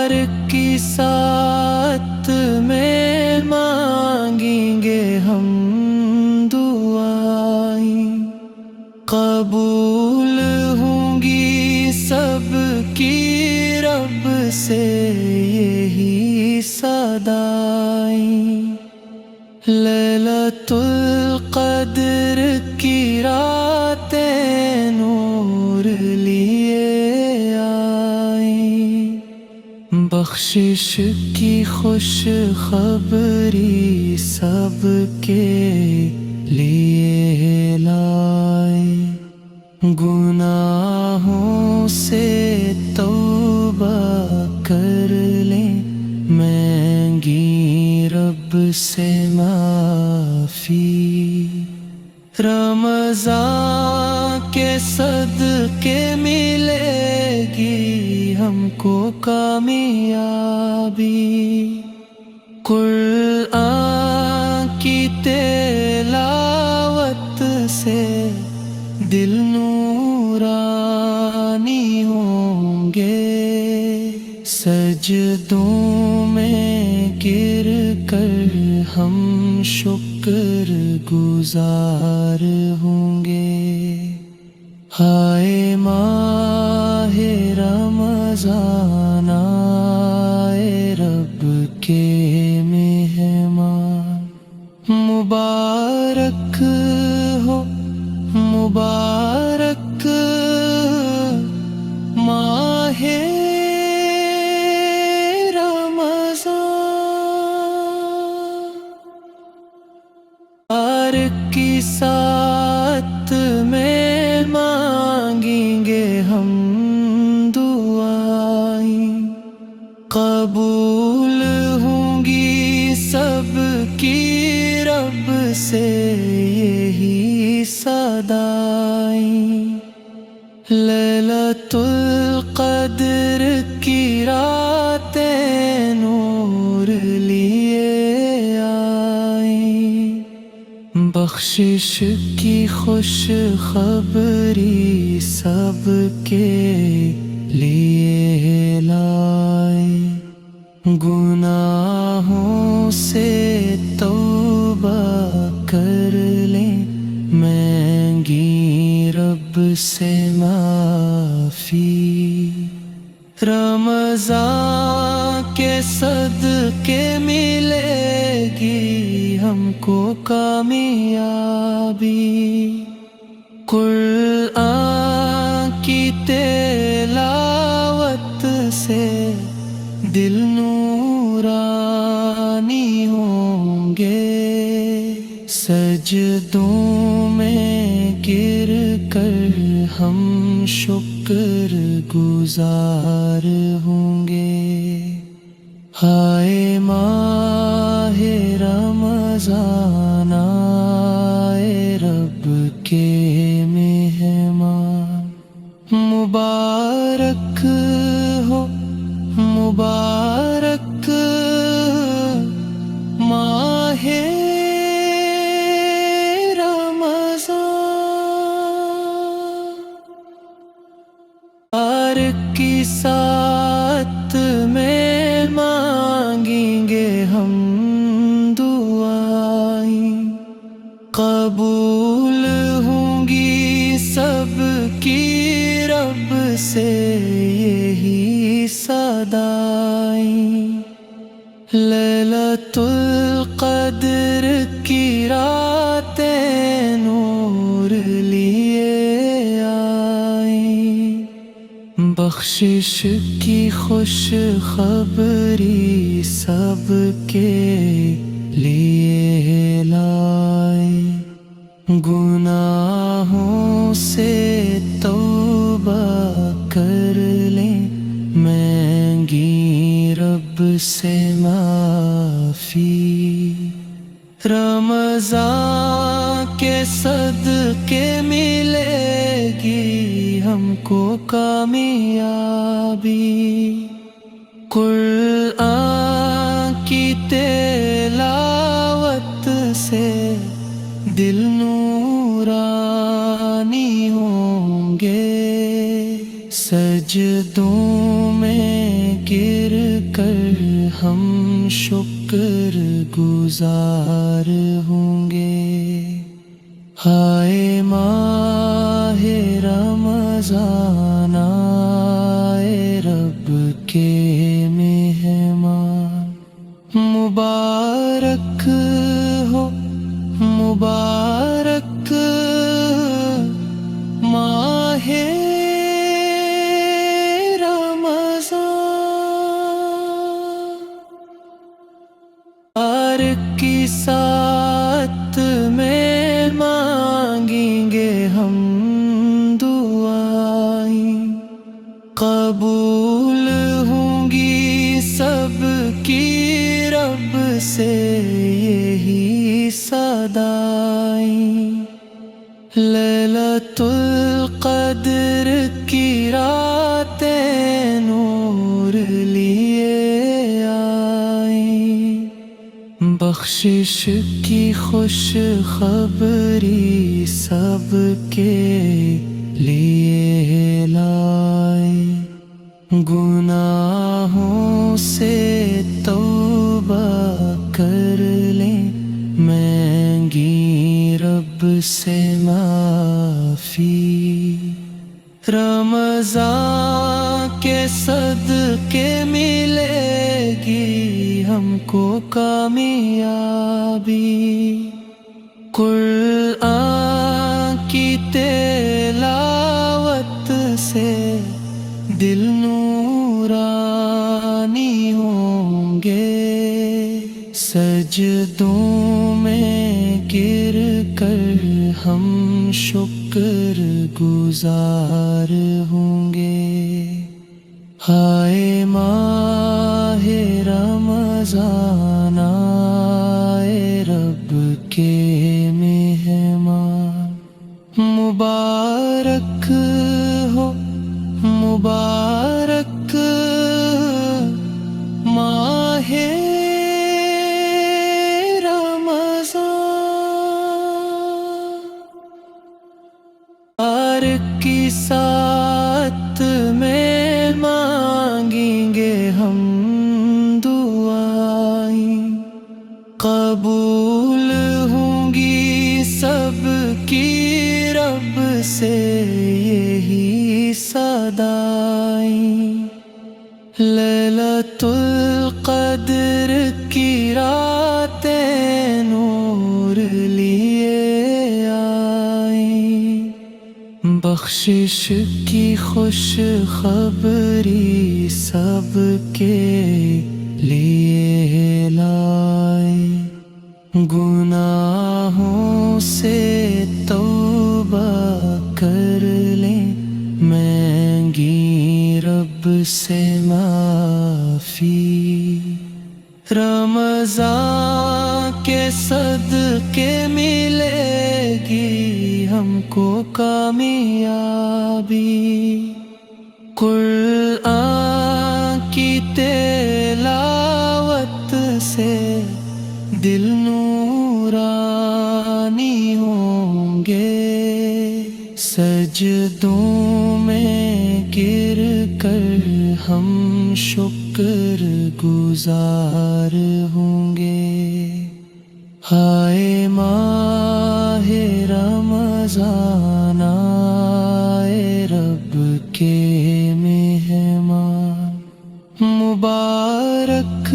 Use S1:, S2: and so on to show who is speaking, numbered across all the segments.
S1: ہر کی ساتھ میں مانگیں گے ہم دعائیں، قبول ہوں گی سب کی رب سے یہی صدائیں۔ لیلۃ القدر کی راتیں نور لیے آئیں، بخشش کی خوش خبری سب کے لیے لائیں، گناہوں سے توبہ کر لیں، مانگیں رب سے معافی، رمضان کے صدقے ملے گی ہم کو کامیابی، قرآن کی تلاوت سے دل نورانی ہوں گے، سجدوں میں گر کر ہم شکر گزار ہوں گے۔ ہائے ماہ رمضان آئے رب کے مہمان، مبارک ہو مبارک ماہ ہر کی ساتھ میں مانگیں گے ہم دعائیں، قبول ہوں گی سب کی رب سے یہی صدائیں۔ لیلۃ القدر کی راتیں نور لیے آئیں، بخشش کی خوش خبری سب کے لیے لائیں، گناہوں سے توبہ کر لیں، مانگیں رب سے معافی، رمضان کے صدقے ملے گی ہم کو کامیابی، قرآن کی تلاوت سے دل نورانی ہوں گے، سجدوں میں گر کر ہم شکر گزار ہوں گے۔ ہائے ماہ رمضان آئے رب کے مہمان، مبارک ہو مبارک ماہ ہر کی ساتھ میں مانگیں گے ہم دعائیں، قبول ہوں گی سب کی رب سے یہی صدائیں۔ لیلۃ القدر کی راتیں نور لیے آئیں، بخشش کی خوش خبری سب کے لیے لائیں، گناہوں سے توبہ کر لیں، مانگیں رب سے معافی، رمضان کے صدقے ملے گی ہم کو کامیابی، قرآن کی تلاوت سے دل نورانی ہوں گے، سجدوں میں گر ہم شکر گزار ہوں گے۔ ہائے ماہ رمضان آئے رب کے مہمان، مبارک ہو مبارک ماہ رمضان۔ ہر کی ساتھ میں مانگیں گے ہم دعائیں، قبول ہوں گی سب کی رب سے یہی صدائیں۔ لیلۃ القدر کی راتیں نور لیے آئیں، بخشش کی خوش خبری سب کے لیے لائیں، گناہوں سے توبہ کر لیں، مانگیں رب سے معافی۔ رمضان کے صدقے ملے گی ہم کو کامیابی، قرآن کی تلاوت سے دل نورانی ہوں گے، سجدوں میں گر کر ہم شکر گزار ہوں گے۔ ہائے ماہ رمضان آئے رب کے مہمان، مبارک ہو مبارک ماہ ہر کی ساتھ میں مانگیں گے ہم دعائیں، قبول ہوں گی سب کی رب سے یہی صدائیں۔ لیلۃ القدر کی راتیں نور لیے آئیں، بخشش کی خوش خبری سب کے لیے لائیں، گناہوں سے توبہ کر لیں، مانگیں رب سے معافی۔ رمضان کے صدقے ملے گی ہم کو کامیابی، قرآن کی تلاوت سے دل نورانی ہوں گے، سجدوں میں گر کر ہم شکر گزار ہوں گے۔ ہائے ماہ رمضان آئے رب کے مہمان، مبارک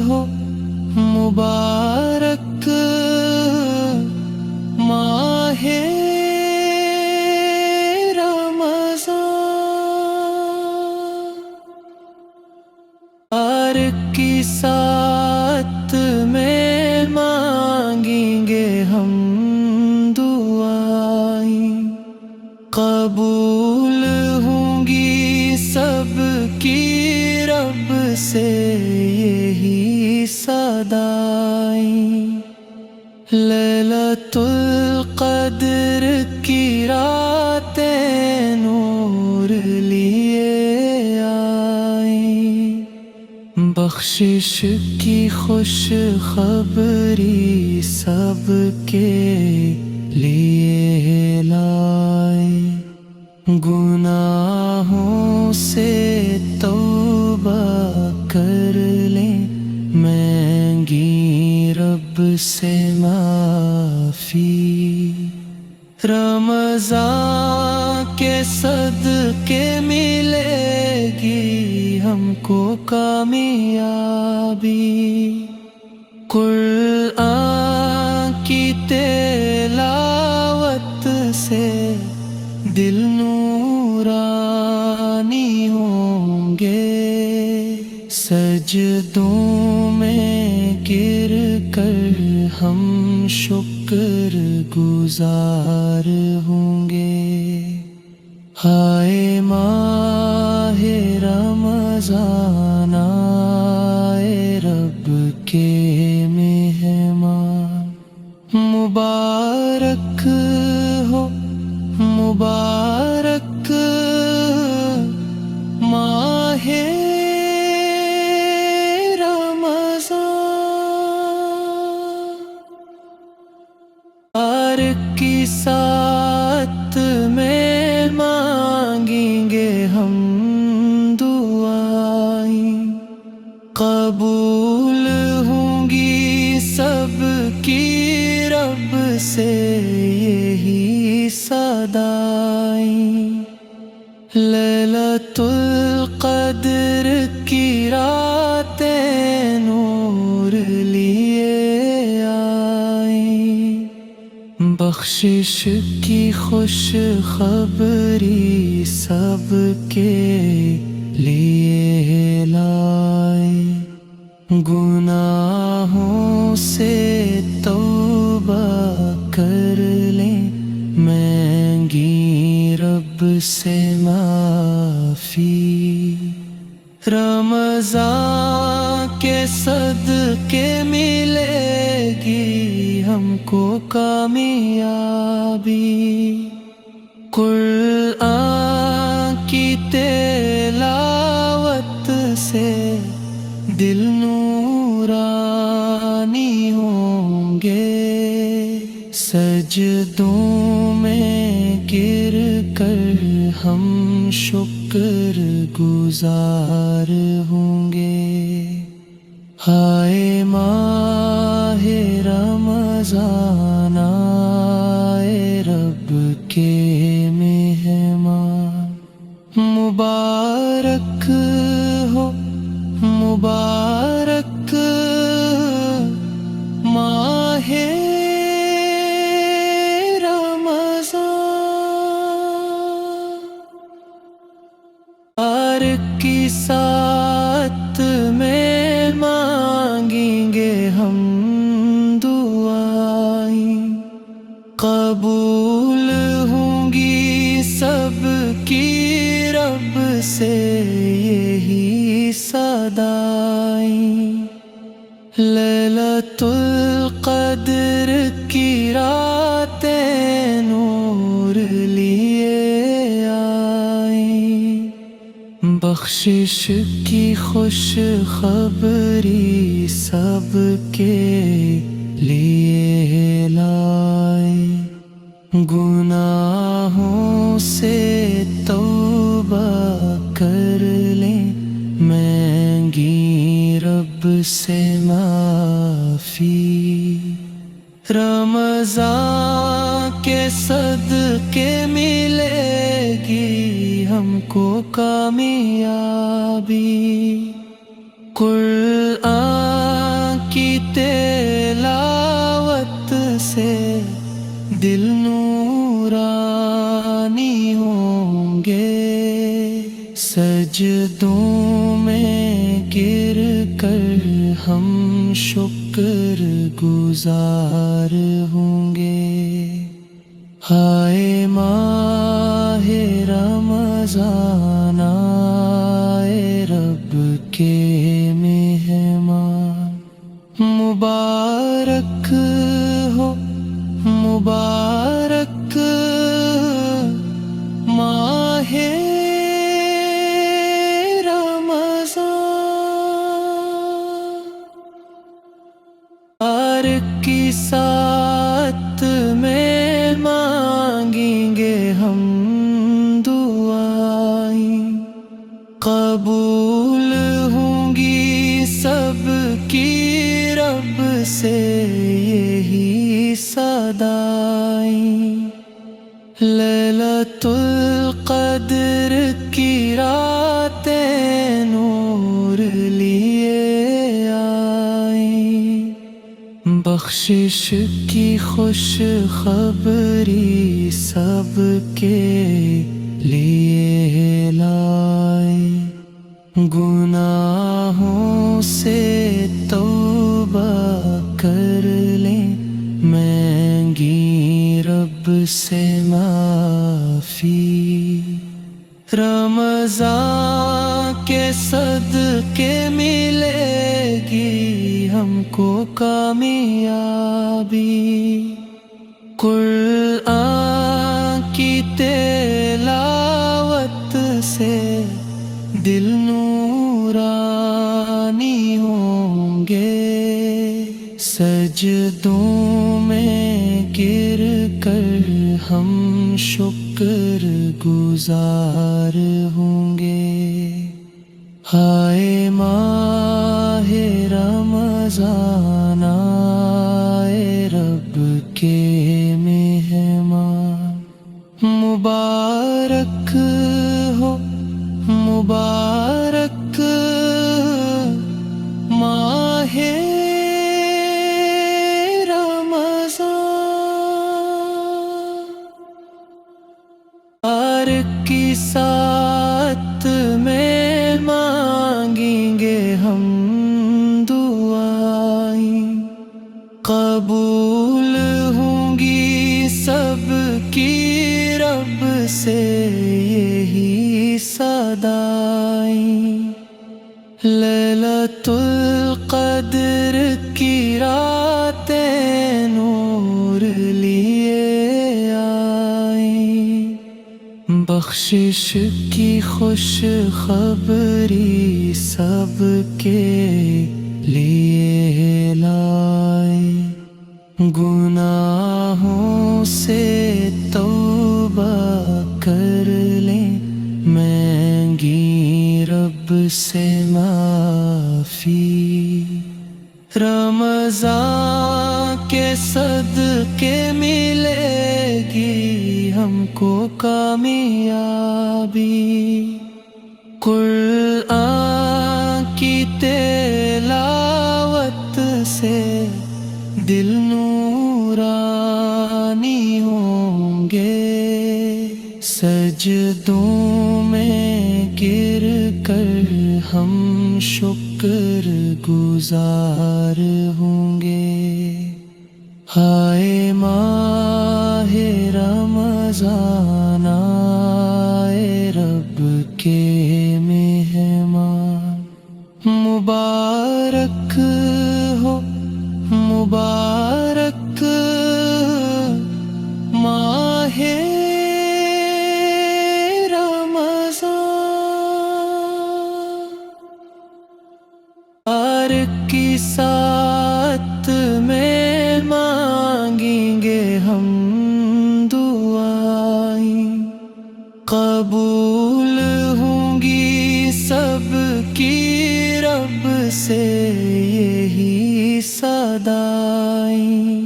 S1: ہو مبارک ماہ ہر کی ساتھ میں مانگیں گے ہم دعائیں، قبول ہوں گی سب کی رب سے یہی صدائیں۔ لیلۃ القدر کی راتیں نور لیے آئیں، بخشش کی خوش خبری سب کے لیے لائیں، گناہوں سے توبہ کر لیں، سے معافی، رمضان کے صدقے ملے گی ہم کو کامیابی، قرآن کی تلاوت سے دل نورانی ہوں گے، سجدوں میں گر کر ہم شکر گزار ہوں گے۔ ہائے ماہ رمضان آئے رب کے مہمان، مبارک ہو مبارک ماہ کی ساتھ میں مانگیں گے ہم دعائیں، قبول ہوں گی سب کی رب سے یہی صدائیں، لیلۃ القدر کی راتیں نور لیے بخشش کی خوش خبری سب کے لیے لائے، گناہوں سے توبہ کر لیں، مانگیں رب سے معافی، رمضان کے صدقے ملے گی ہم کو کامیابی، قرآن کی تلاوت سے دل نورانی ہوں گے، سجدوں میں گر کر ہم شکر گزار ہوں گے۔ ہائے ماہ رمضان آئے رب کے مہمان، مبارک ہو مبارک ماہ کی ساتھ میں مانگیں گے ہم دعائیں، قبول ہوں گی سب کی رب سے یہی صدائیں، لیلۃ القدر کی راتیں نور لیے بخشش کی خوش خبری سب کے لیے لائے، گناہوں سے توبہ کر لیں، مانگیں رب سے معافی، رمضان کے صدقے ملے گی ہم کو کامیابی، قرآن کی تلاوت سے دل نورانی ہوں گے، سجدوں میں گر کر ہم شکر گزار ہوں گے۔ ہائے ماہ رمضان آئے رب کے مہمان، مبارک ہو مبارک ماہ کی ساتھ میں مانگیں گے ہم دعائیں، قبول ہوں گی سب کی رب سے یہی صدائیں، لیلۃ القدر کی راتیں نور لیے آئیں، بخشش کی خوش خبری سب کے لیے لائیں، گناہوں سے توبہ کر لیں، مانگیں رب سے معافی، رمضان کے صدقے ملے گی ہم کو کامیابی، قرآن کی تلاوت سے دل نورانی ہوں گے، سجدوں میں گر کر ہم شکر گزار ہوں گے، ہائے ماہ رمضان آئے رب کے مہمان، مبارک ہو مبارک ماہ رمضان، ہر کی ساتھ میں مانگیں گے ہم دعائیں، قبول ہوں گی سب کی رب سے یہی صدائیں، لیلۃ القدر کی راتیں نور لیے آئیں، بخشش کی خوش خبری سب کے لیے لائیں، گناہوں سے توبہ کر لیں، مانگیں رب سے معافی، رمضان کے صدقے ملے گی ہم کو کامیابی، قرآن کی تلاوت سے دل نورانی ہوں گے، سجدوں میں گر کر ہم شکر گزار ہوں گے، ہائے ماہ رمضان آئے رب کے مہمان، مبارک ہو مبارک ماہ رمضان، ہر کی ساتھ میں مانگیں گے ہم دعائیں، قبول ہوں گی سب کی رب سے یہی صدائیں،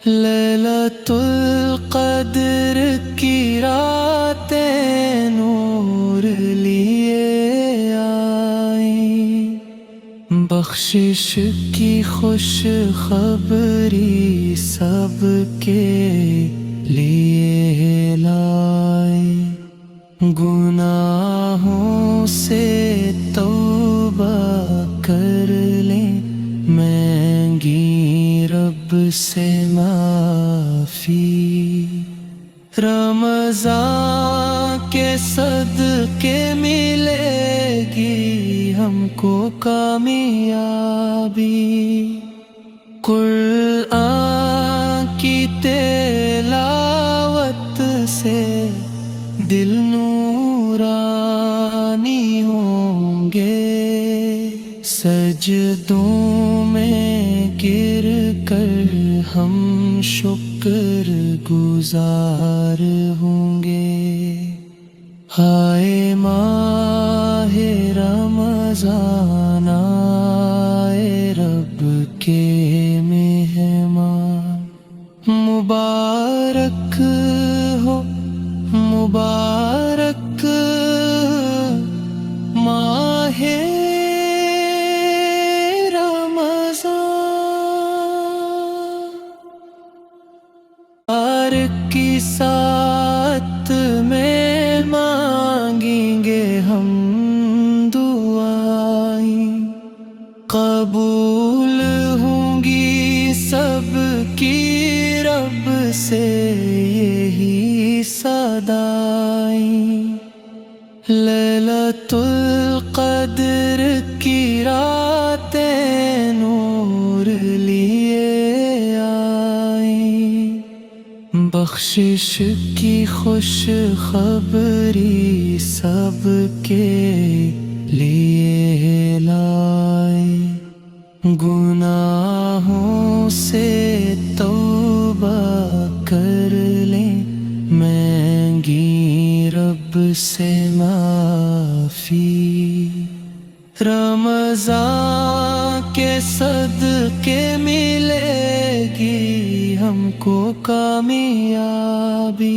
S1: لیلۃ القدر کی راتیں نور لیے آئیں، بخشش کی خوش خبری سب کے لیے لائیں، گناہوں سے توبہ کر لیں، مانگیں رب سے معافی، رمضان کے صدقے ملے گی ہم کو کامیابی، قرآن کی تلاوت سے دل نورانی ہوں گے، سجدوں میں گر کر ہم شکر گزار ہوں گے، ہائے ماہ رمضان کے مہمان مبارک ہو مبارک ماہ رمضان ہر کی ساتھ میں مانگیں گے ہم دعائیں قبول ہوں گی سب کی رب سے یہی صدائیں لیلۃ القدر کی راتیں نور لیے آئیں بخشش کی خوش خبری سب کے لیے لائے گناہوں سے توبہ کر لیں مانگیں رب سے معافی رمضان کے صدقے ملے گی ہم کو کامیابی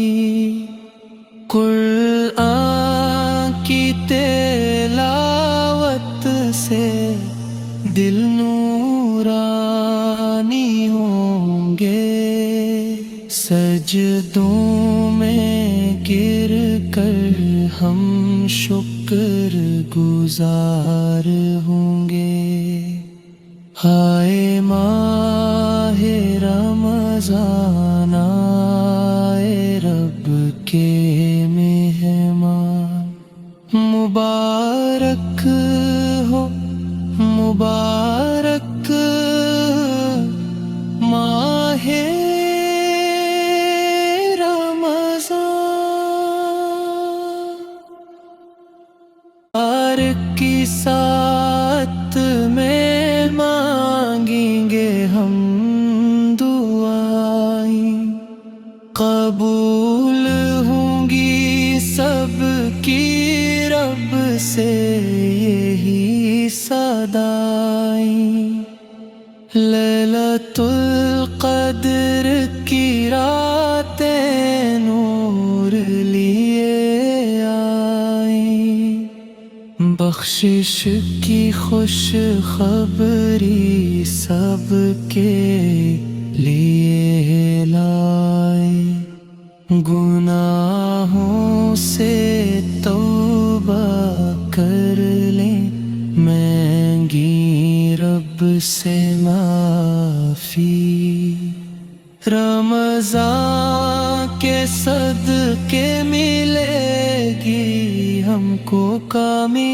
S1: قرآن کی تلاوت سے دل نورانی ہوں گے سجدوں میں گر کر ہم شکر گزار ہوں گے ہائے ماہ رمضان آئے رب کے مہمان مبارک ہو مبارک ماہ رمضان ہر کی ساتھ میں مانگیں گے ہم دعائیں قبول ہوں گی سب کی رب سے یہی صدائیں لیلۃ القدر کی راتیں نور لیے آئیں بخشش کی خوش خبری سب کے لیے لائے گناہوں سے توبہ کر لیں مانگیں رب سے معافی رمضان کے صدقے ملے گی ہم کو کامیابی